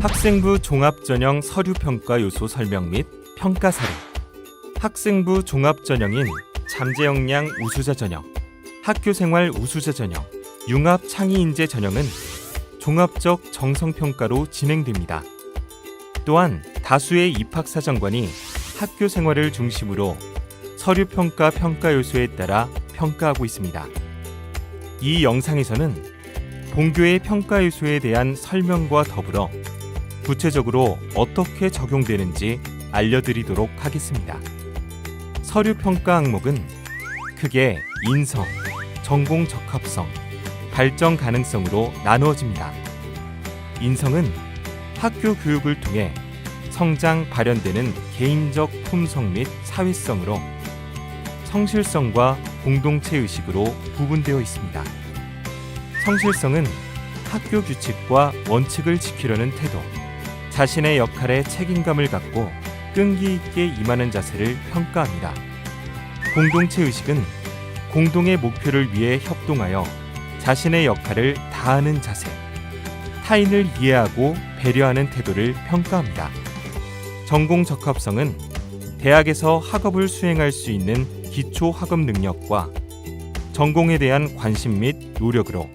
학생부 종합전형 서류평가 요소 설명 및 평가 사례. 학생부 종합전형인 잠재역량 우수자 전형, 학교생활 우수자 전형, 융합 창의인재 전형은 종합적 정성평가로 진행됩니다. 또한 다수의 입학사정관이 학교생활을 중심으로 서류평가 평가 요소에 따라 평가하고 있습니다. 이 영상에서는 본교의 평가 요소에 대한 설명과 더불어 구체적으로 어떻게 적용되는지 알려드리도록 하겠습니다. 서류평가 항목은 크게 인성, 전공 적합성, 발전 가능성으로 나누어집니다. 인성은 학교 교육을 통해 성장 발현되는 개인적 품성 및 사회성으로, 성실성과 공동체 의식으로 구분되어 있습니다. 성실성은 학교 규칙과 원칙을 지키려는 태도, 자신의 역할에 책임감을 갖고 끈기 있게 임하는 자세를 평가합니다. 공동체 의식은 공동의 목표를 위해 협동하여 자신의 역할을 다하는 자세, 타인을 이해하고 배려하는 태도를 평가합니다. 전공 적합성은 대학에서 학업을 수행할 수 있는 기초 학업 능력과 전공에 대한 관심 및 노력으로,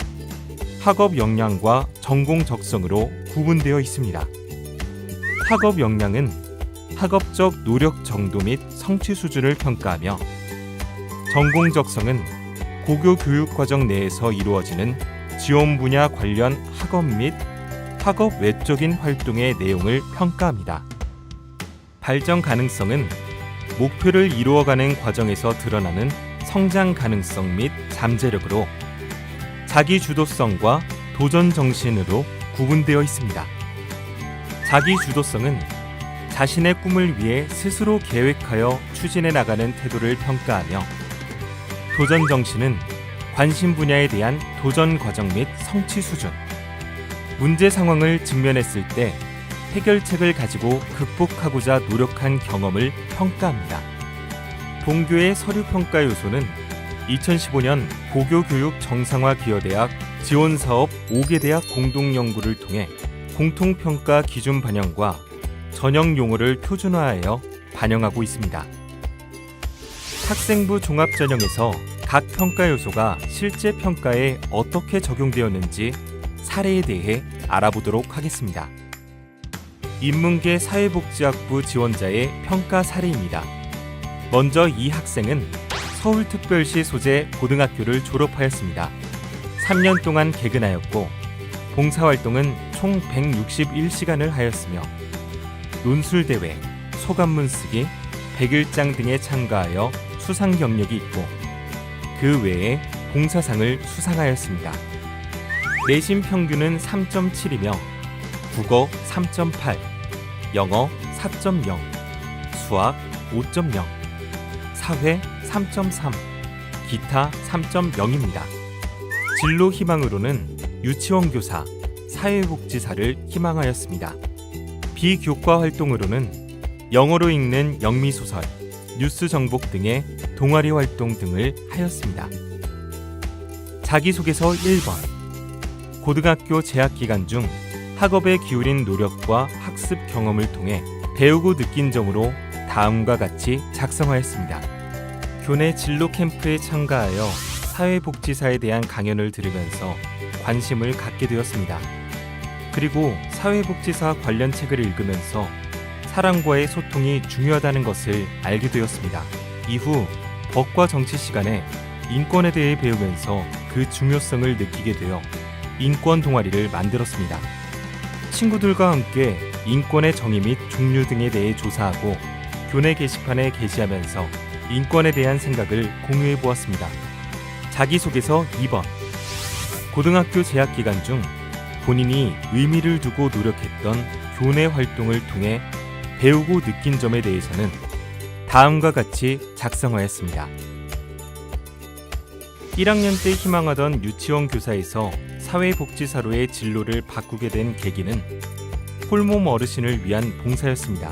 학업 역량과 전공 적성으로 구분되어 있습니다. 학업 역량은 학업적 노력 정도 및 성취 수준을 평가하며, 전공 적성은 고교 교육 과정 내에서 이루어지는 지원 분야 관련 학업 및 학업 외적인 활동의 내용을 평가합니다. 발전 가능성은 목표를 이루어가는 과정에서 드러나는 성장 가능성 및 잠재력으로, 자기 주도성과 도전 정신으로 구분되어 있습니다. 자기 주도성은 자신의 꿈을 위해 스스로 계획하여 추진해 나가는 태도를 평가하며, 도전 정신은 관심 분야에 대한 도전 과정 및 성취 수준, 문제 상황을 직면했을 때 해결책을 가지고 극복하고자 노력한 경험을 평가합니다. 본교의 서류평가 요소는 2015년 고교교육 정상화 기여대학 지원사업 5개 대학 공동연구를 통해 공통평가 기준 반영과 전형 용어를 표준화하여 반영하고 있습니다. 학생부 종합전형에서 각 평가 요소가 실제 평가에 어떻게 적용되었는지 사례에 대해 알아보도록 하겠습니다. 인문계 사회복지학부 지원자의 평가 사례입니다. 먼저 이 학생은 서울특별시 소재 고등학교를 졸업하였습니다. 3년 동안 개근하였고 봉사활동은 총 161시간을 하였으며 논술대회, 소감문 쓰기, 백일장 등에 참가하여 수상 경력이 있고 그 외에 봉사상을 수상하였습니다. 내신 평균은 3.7이며 국어 3.8, 영어 4.0, 수학 5.0, 사회 3.3, 기타 3.0입니다. 진로 희망으로는 유치원 교사, 사회복지사를 희망하였습니다. 비교과 활동으로는 영어로 읽는 영미소설, 뉴스 정복 등의 동아리 활동 등을 하였습니다. 자기소개서 1번. 고등학교 재학 기간 중 학업에 기울인 노력과 학습 경험을 통해 배우고 느낀 점으로 다음과 같이 작성하였습니다. 교내 진로 캠프에 참가하여 사회복지사에 대한 강연을 들으면서 관심을 갖게 되었습니다. 그리고 사회복지사 관련 책을 읽으면서 사람과의 소통이 중요하다는 것을 알게 되었습니다. 이후 법과 정치 시간에 인권에 대해 배우면서 그 중요성을 느끼게 되어 인권 동아리를 만들었습니다. 친구들과 함께 인권의 정의 및 종류 등에 대해 조사하고 교내 게시판에 게시하면서 인권에 대한 생각을 공유해 보았습니다. 자기소개서 2번. 고등학교 재학 기간 중 본인이 의미를 두고 노력했던 교내 활동을 통해 배우고 느낀 점에 대해서는 다음과 같이 작성하였습니다. 1학년 때 희망하던 유치원 교사에서 사회복지사로의 진로를 바꾸게 된 계기는 홀몸 어르신을 위한 봉사였습니다.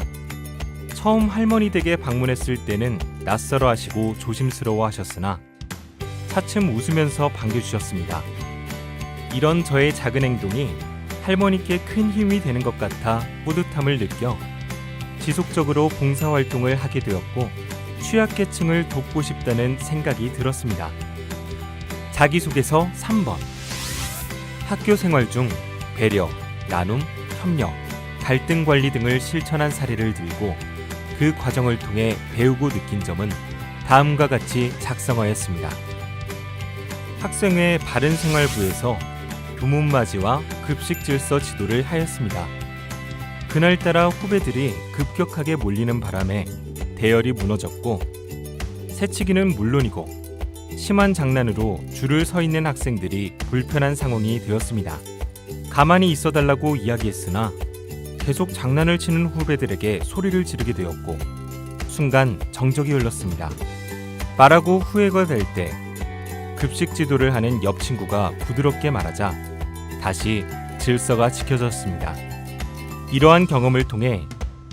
처음 할머니 댁에 방문했을 때는 낯설어 하시고 조심스러워 하셨으나 차츰 웃으면서 반겨주셨습니다. 이런 저의 작은 행동이 할머니께 큰 힘이 되는 것 같아 뿌듯함을 느껴 지속적으로 봉사활동을 하게 되었고 취약계층을 돕고 싶다는 생각이 들었습니다. 자기소개서 3번. 학교 생활 중 배려, 나눔, 협력, 갈등 관리 등을 실천한 사례를 들고 그 과정을 통해 배우고 느낀 점은 다음과 같이 작성하였습니다. 학생회 바른생활부에서 교문맞이와 급식질서 지도를 하였습니다. 그날따라 후배들이 급격하게 몰리는 바람에 대열이 무너졌고 새치기는 물론이고 심한 장난으로 줄을 서 있는 학생들이 불편한 상황이 되었습니다. 가만히 있어달라고 이야기했으나 계속 장난을 치는 후배들에게 소리를 지르게 되었고 순간 정적이 흘렀습니다. 말하고 후회가 될 때 급식 지도를 하는 옆 친구가 부드럽게 말하자 다시 질서가 지켜졌습니다. 이러한 경험을 통해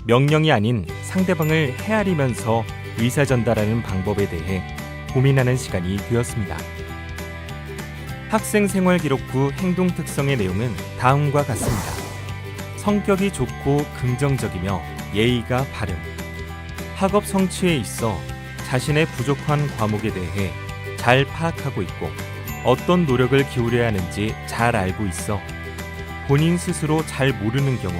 명령이 아닌 상대방을 헤아리면서 의사 전달하는 방법에 대해 고민하는 시간이 되었습니다. 학생 생활 기록부 행동 특성의 내용은 다음과 같습니다. 성격이 좋고 긍정적이며 예의가 바름. 학업 성취에 있어 자신의 부족한 과목에 대해 잘 파악하고 있고 어떤 노력을 기울여야 하는지 잘 알고 있어 본인 스스로 잘 모르는 경우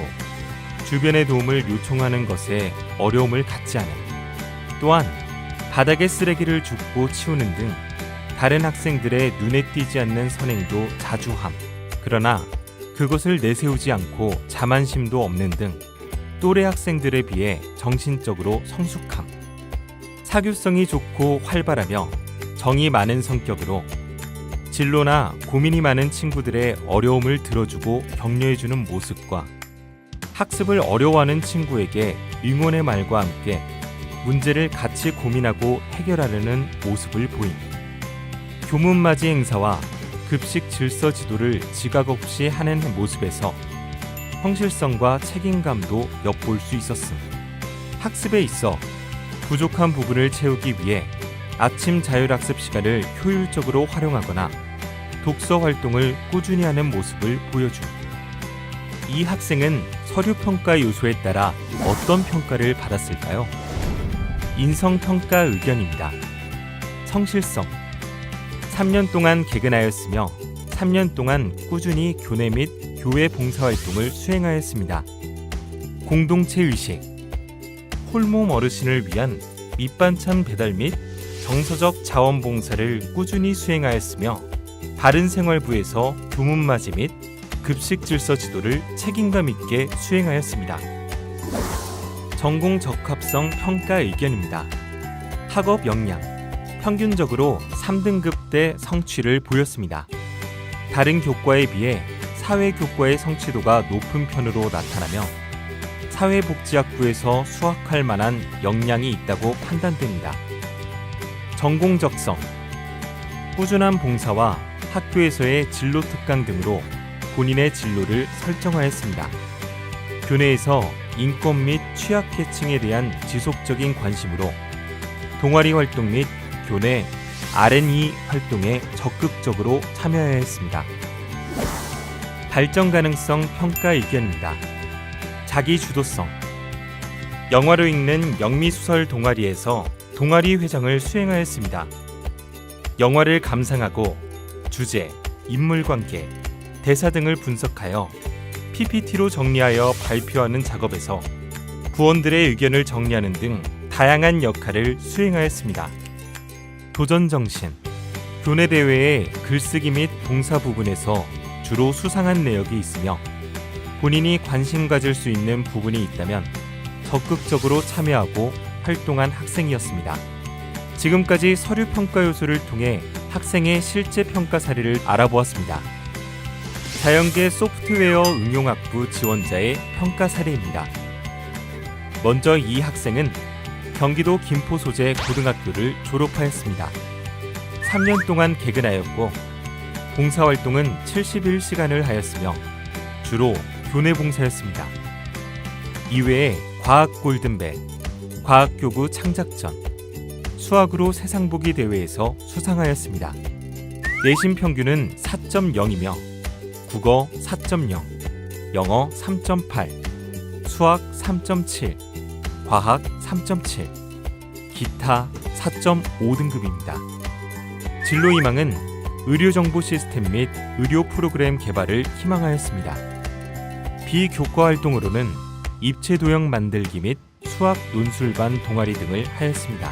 주변의 도움을 요청하는 것에 어려움을 갖지 않음. 또한 바닥에 쓰레기를 줍고 치우는 등 다른 학생들의 눈에 띄지 않는 선행도 자주 함. 그러나 그것을 내세우지 않고 자만심도 없는 등 또래 학생들에 비해 정신적으로 성숙함. 사교성이 좋고 활발하며 정이 많은 성격으로 진로나 고민이 많은 친구들의 어려움을 들어주고 격려해주는 모습과 학습을 어려워하는 친구에게 응원의 말과 함께 문제를 같이 고민하고 해결하려는 모습을 보임. 교문맞이 행사와 급식 질서 지도를 지각 없이 하는 모습에서 성실성과 책임감도 엿볼 수 있었음. 학습에 있어 부족한 부분을 채우기 위해 아침 자율학습 시간을 효율적으로 활용하거나 독서 활동을 꾸준히 하는 모습을 보여줌. 이 학생은 서류평가 요소에 따라 어떤 평가를 받았을까요? 인성평가 의견입니다. 성실성. 3년 동안 개근하였으며 3년 동안 꾸준히 교내 및 교회 봉사활동을 수행하였습니다. 공동체 의식. 홀몸 어르신을 위한 밑반찬 배달 및 정서적 자원봉사를 꾸준히 수행하였으며 바른생활부에서 교문맞이 및 급식 질서 지도를 책임감 있게 수행하였습니다. 전공 적합성 평가 의견입니다. 학업 역량. 평균적으로 3등급대 성취를 보였습니다. 다른 교과에 비해 사회교과의 성취도가 높은 편으로 나타나며 사회복지학부에서 수학할 만한 역량이 있다고 판단됩니다. 전공적성. 꾸준한 봉사와 학교에서의 진로 특강 등으로 본인의 진로를 설정하였습니다. 교내에서 인권 및 취약계층에 대한 지속적인 관심으로 동아리 활동 및 교내 R&E 활동에 적극적으로 참여하였습니다. 발전 가능성 평가 의견입니다. 자기 주도성. 영화로 읽는 영미소설 동아리에서 동아리 회장을 수행하였습니다. 영화를 감상하고 주제, 인물관계, 대사 등을 분석하여 PPT로 정리하여 발표하는 작업에서 부원들의 의견을 정리하는 등 다양한 역할을 수행하였습니다. 도전정신. 교내 대회의 글쓰기 및 봉사 부분에서 주로 수상한 내역이 있으며 본인이 관심 가질 수 있는 부분이 있다면 적극적으로 참여하고 활동한 학생이었습니다. 지금까지 서류 평가 요소를 통해 학생의 실제 평가 사례를 알아보았습니다. 자연계 소프트웨어 응용학부 지원자의 평가 사례입니다. 먼저 이 학생은 경기도 김포 소재 고등학교를 졸업하였습니다. 3년 동안 개근하였고 봉사활동은 71시간을 하였으며 주로 교내 봉사였습니다. 이외에 과학 골든벨, 과학교구 창작전, 수학으로 세상보기 대회에서 수상하였습니다. 내신 평균은 4.0이며 국어 4.0, 영어 3.8, 수학 3.7, 과학 3.7, 기타 4.5등급입니다. 진로 희망은 의료정보 시스템 및 의료 프로그램 개발을 희망하였습니다. 비교과 활동으로는 입체 도형 만들기 및 수학 논술반 동아리 등을 하였습니다.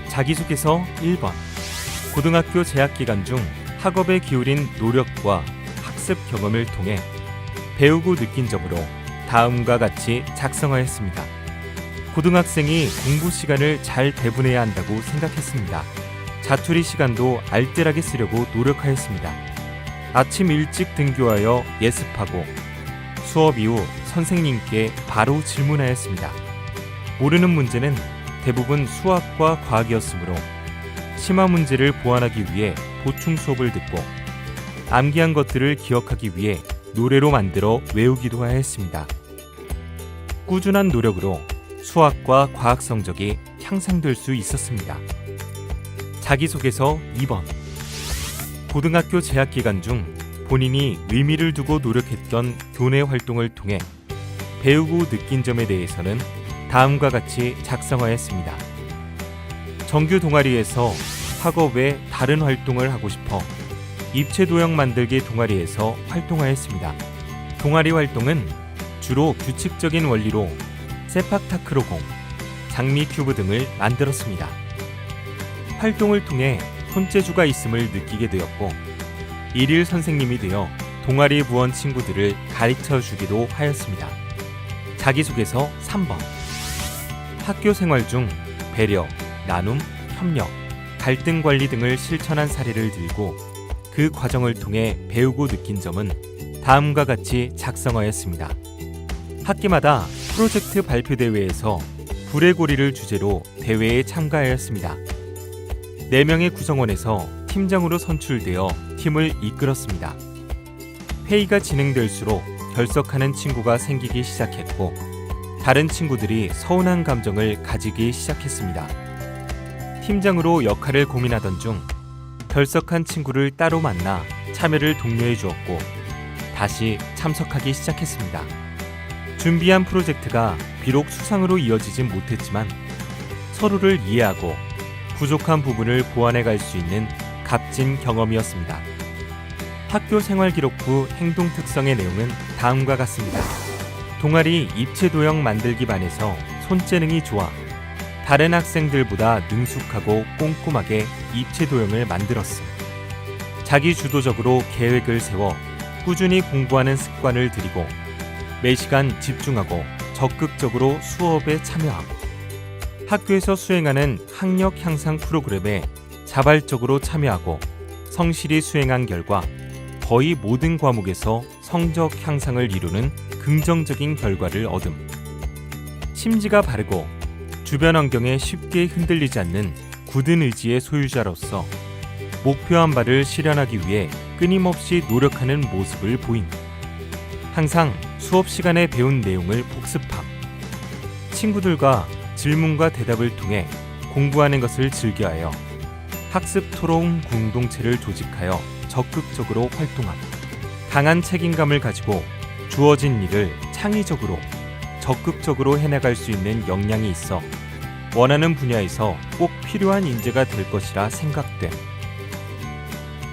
자기소개서 1번. 고등학교 재학 기간 중 학업에 기울인 노력과 학습 경험을 통해 배우고 느낀 점으로 다음과 같이 작성하였습니다. 고등학생이 공부 시간을 잘 배분해야 한다고 생각했습니다. 자투리 시간도 알뜰하게 쓰려고 노력하였습니다. 아침 일찍 등교하여 예습하고 수업 이후 선생님께 바로 질문하였습니다. 모르는 문제는 대부분 수학과 과학이었으므로 심화 문제를 보완하기 위해 보충 수업을 듣고 암기한 것들을 기억하기 위해 노래로 만들어 외우기도 하였습니다. 꾸준한 노력으로 수학과 과학 성적이 향상될 수 있었습니다. 자기소개서 2번. 고등학교 재학 기간 중 본인이 의미를 두고 노력했던 교내 활동을 통해 배우고 느낀 점에 대해서는 다음과 같이 작성하였습니다. 정규 동아리에서 학업 외 다른 활동을 하고 싶어 입체 도형 만들기 동아리에서 활동하였습니다. 동아리 활동은 주로 규칙적인 원리로 세팍타크로공, 장미 큐브 등을 만들었습니다. 활동을 통해 손재주가 있음을 느끼게 되었고 일일 선생님이 되어 동아리 부원 친구들을 가르쳐 주기도 하였습니다. 자기소개서 3번. 학교 생활 중 배려, 나눔, 협력, 갈등 관리 등을 실천한 사례를 들고 그 과정을 통해 배우고 느낀 점은 다음과 같이 작성하였습니다. 학기마다 프로젝트 발표 대회에서 불의 고리를 주제로 대회에 참가하였습니다. 4명의 구성원에서 팀장으로 선출되어 팀을 이끌었습니다. 회의가 진행될수록 결석하는 친구가 생기기 시작했고 다른 친구들이 서운한 감정을 가지기 시작했습니다. 팀장으로 역할을 고민하던 중 결석한 친구를 따로 만나 참여를 독려해 주었고 다시 참석하기 시작했습니다. 준비한 프로젝트가 비록 수상으로 이어지진 못했지만 서로를 이해하고 부족한 부분을 보완해 갈 수 있는 값진 경험이었습니다. 학교 생활기록부 행동 특성의 내용은 다음과 같습니다. 동아리 입체 도형 만들기 반에서 손재능이 좋아 다른 학생들보다 능숙하고 꼼꼼하게 입체 도형을 만들었음. 자기 주도적으로 계획을 세워 꾸준히 공부하는 습관을 들이고 매시간 집중하고 적극적으로 수업에 참여하고 학교에서 수행하는 학력 향상 프로그램에 자발적으로 참여하고 성실히 수행한 결과 거의 모든 과목에서 성적 향상을 이루는 긍정적인 결과를 얻음. 심지가 바르고 주변 환경에 쉽게 흔들리지 않는 굳은 의지의 소유자로서 목표한 바를 실현하기 위해 끊임없이 노력하는 모습을 보임. 항상 수업 시간에 배운 내용을 복습함. 친구들과 질문과 대답을 통해 공부하는 것을 즐겨하여 학습 토론 공동체를 조직하여 적극적으로 활동함. 강한 책임감을 가지고 주어진 일을 창의적으로 적극적으로 해나갈 수 있는 역량이 있어 원하는 분야에서 꼭 필요한 인재가 될 것이라 생각됨.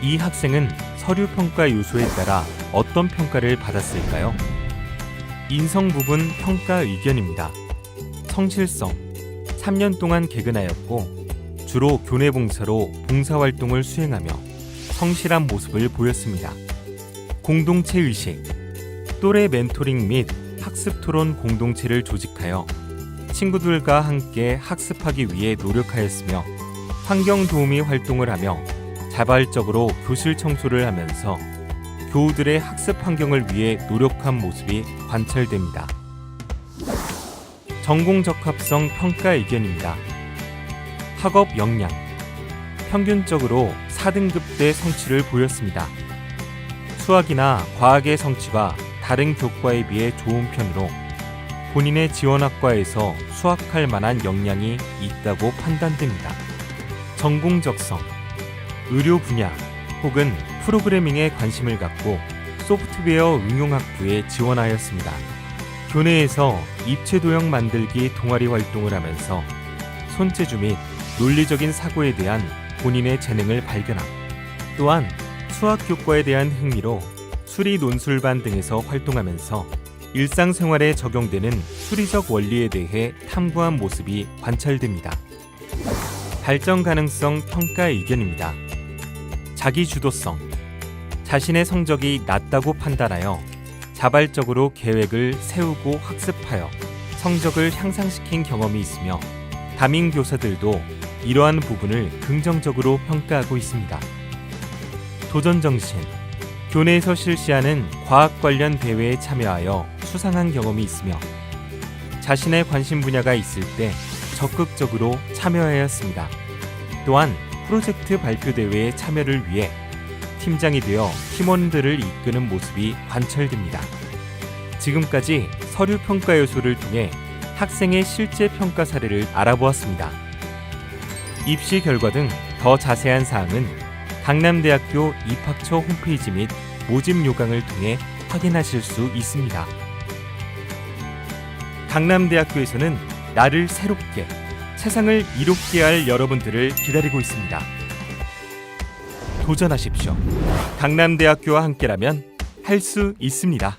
이 학생은 서류 평가 요소에 따라 어떤 평가를 받았을까요? 인성 부분 평가 의견입니다. 성실성, 3년 동안 개근하였고 주로 교내 봉사로 봉사활동을 수행하며 성실한 모습을 보였습니다. 공동체 의식, 또래 멘토링 및 학습 토론 공동체를 조직하여 친구들과 함께 학습하기 위해 노력하였으며 환경 도우미 활동을 하며 자발적으로 교실 청소를 하면서 교우들의 학습 환경을 위해 노력한 모습이 관찰됩니다. 전공 적합성 평가 의견입니다. 학업 역량, 평균적으로 4등급대 성취를 보였습니다. 수학이나 과학의 성취가 다른 교과에 비해 좋은 편으로 본인의 지원학과에서 수학할 만한 역량이 있다고 판단됩니다. 전공 적성, 의료 분야 혹은 프로그래밍에 관심을 갖고 소프트웨어 응용학부에 지원하였습니다. 교내에서 입체 도형 만들기 동아리 활동을 하면서 손재주 및 논리적인 사고에 대한 본인의 재능을 발견함. 또한 수학 교과에 대한 흥미로 수리 논술반 등에서 활동하면서 일상생활에 적용되는 수리적 원리에 대해 탐구한 모습이 관찰됩니다. 발전 가능성 평가 의견입니다. 자기 주도성. 자신의 성적이 낮다고 판단하여 자발적으로 계획을 세우고 학습하여 성적을 향상시킨 경험이 있으며 담임 교사들도 이러한 부분을 긍정적으로 평가하고 있습니다. 도전정신. 교내에서 실시하는 과학 관련 대회에 참여하여 수상한 경험이 있으며 자신의 관심 분야가 있을 때 적극적으로 참여하였습니다. 또한 프로젝트 발표 대회에 참여를 위해 팀장이 되어 팀원들을 이끄는 모습이 관철됩니다. 지금까지 서류 평가 요소를 통해 학생의 실제 평가 사례를 알아보았습니다. 입시 결과 등 더 자세한 사항은 강남대학교 입학처 홈페이지 및 모집 요강을 통해 확인하실 수 있습니다. 강남대학교에서는 나를 새롭게, 세상을 이롭게 할 여러분들을 기다리고 있습니다. 도전하십시오. 강남대학교와 함께라면 할 수 있습니다.